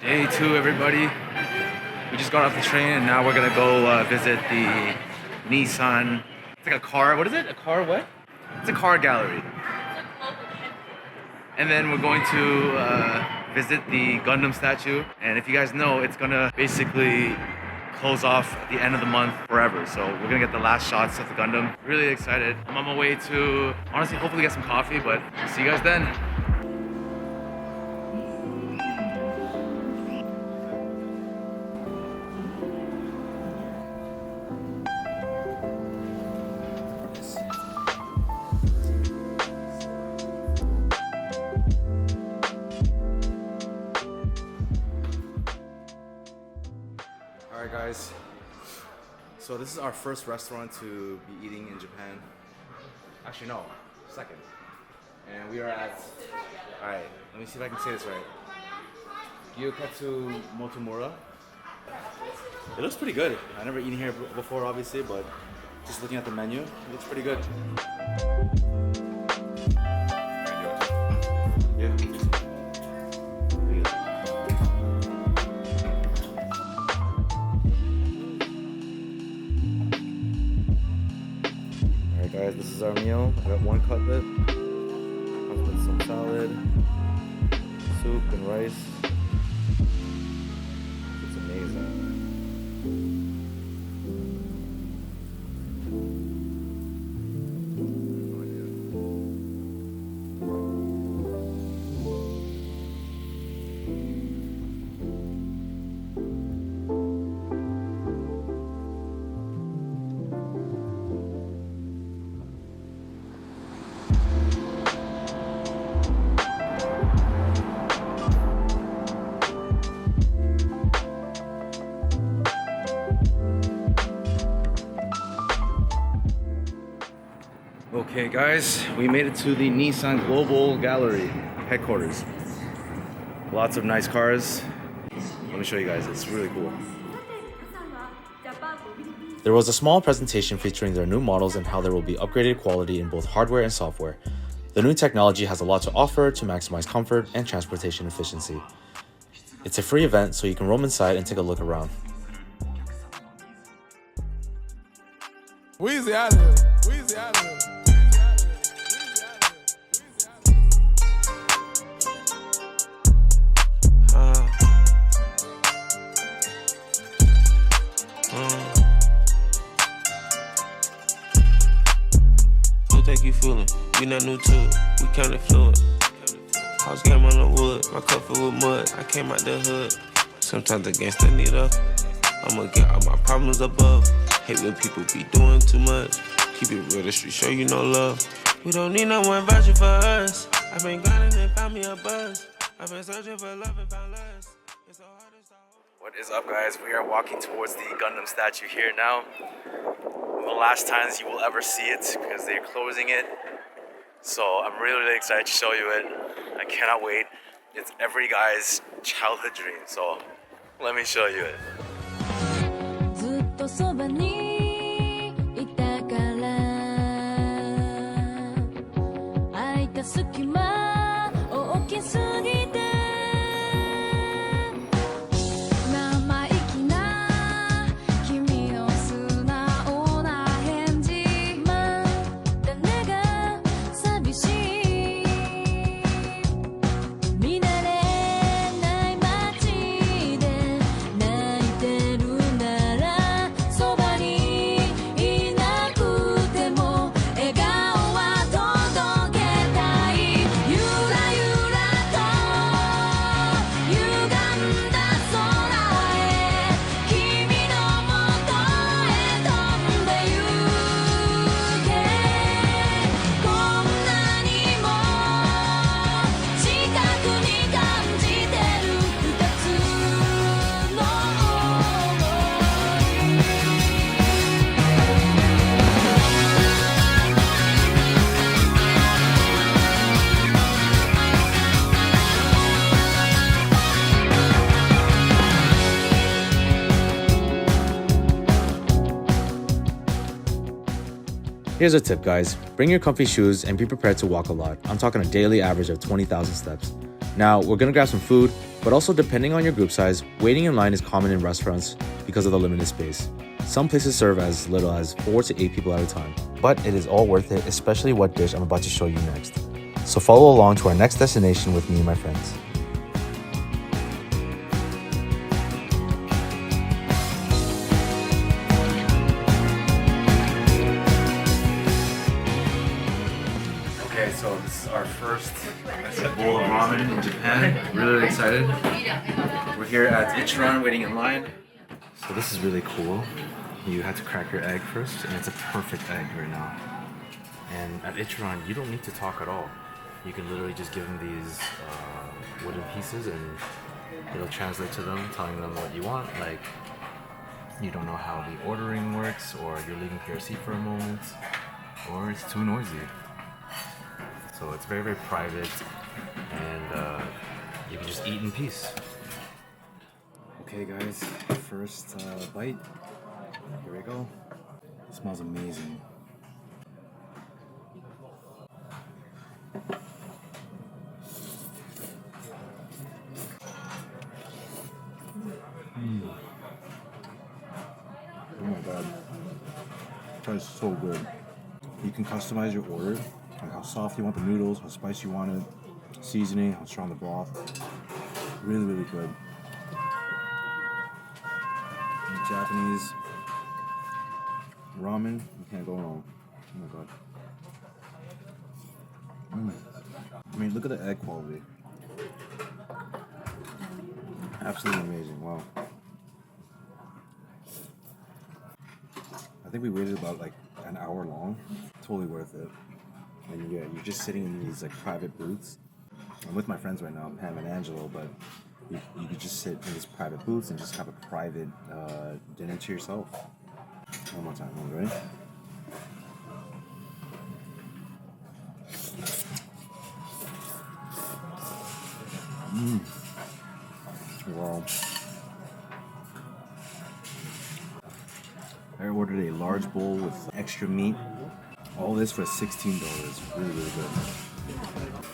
Day 2, everybody. We just got off the train and now we're gonna go visit the Nissan. It's like a car, what is it? A car what? It's a car gallery. And then we're going to visit the Gundam statue. And if you guys know, it's gonna basically close off at the end of the month forever. So we're gonna get the last shots of the Gundam. Really excited. I'm on my way to, honestly, hopefully get some coffee, but see you guys then. Alright guys, so this is our first restaurant to be eating in Japan. Actually no, second. And we are at, alright, let me see if I can say this right. Gyoketsu Motomura. It looks pretty good. I've never eaten here before obviously, but just looking at the menu, it looks pretty good. Yeah. Guys, this is our meal. I got one cutlet, comes with some salad, soup and rice. It's amazing. Okay guys, we made it to the Nissan Global Gallery headquarters. Lots of nice cars. Let me show you guys, it's really cool. There was a small presentation featuring their new models and how there will be upgraded quality in both hardware and software. The new technology has a lot to offer to maximize comfort and transportation efficiency. It's a free event, so you can roam inside and take a look around. Weezy out of here. Weezy out of here. Take you fooling, we not new to it, we kinda fluid. House game on the wood, my cup filled with mud, I came out the hood. Sometimes the gangsta need up, I'ma get all my problems above. Hate when people be doing too much, keep it real, the street show you no love. We don't need no one vouching for us, I've been grinding and found me a buzz. I've been searching for love and found less. It's so hard to start. What is up guys? We are walking towards the Gundam statue here now. The last times you will ever see it because they're closing it. So I'm really excited to show you it. I cannot wait. It's every guy's childhood dream. So let me show you it. Here's a tip, guys. Bring your comfy shoes and be prepared to walk a lot. I'm talking a daily average of 20,000 steps. Now, we're gonna grab some food But also, depending on your group size, waiting in line is common in restaurants because of the limited space. Some places serve as little as 4 to 8 people at a time. But it is all worth it, especially what dish I'm about to show you next. So follow along to our next destination with me and my friends. Okay, so this is our first bowl of ramen in Japan. Really excited. We're here at Ichiran waiting in line. So this is really cool. You have to crack your egg first, and it's a perfect egg right now. And at Ichiran, you don't need to talk at all. You can literally just give them these wooden pieces, and it'll translate to them, telling them what you want. Like, you don't know how the ordering works, or you're leaving for your seat for a moment, or it's too noisy. So it's very, very private, and you can just eat in peace. Okay guys, first bite. Here we go. It smells amazing. Oh my god. That is so good. You can customize your order, like how soft you want the noodles, how spicy you want it, seasoning, how strong the broth. Really, really good. Japanese ramen, you can't go wrong. Oh my god. I mean, look at the egg quality. Absolutely amazing. Wow. I think we waited about like an hour long. Totally worth it. And yeah, you're just sitting in these like private booths. I'm with my friends right now, Pam and Angelo, but you could just sit in these private booths and just have a private dinner to yourself. One more time, you ready? Wow. I ordered a large bowl with extra meat. All this for $16. Really, really good.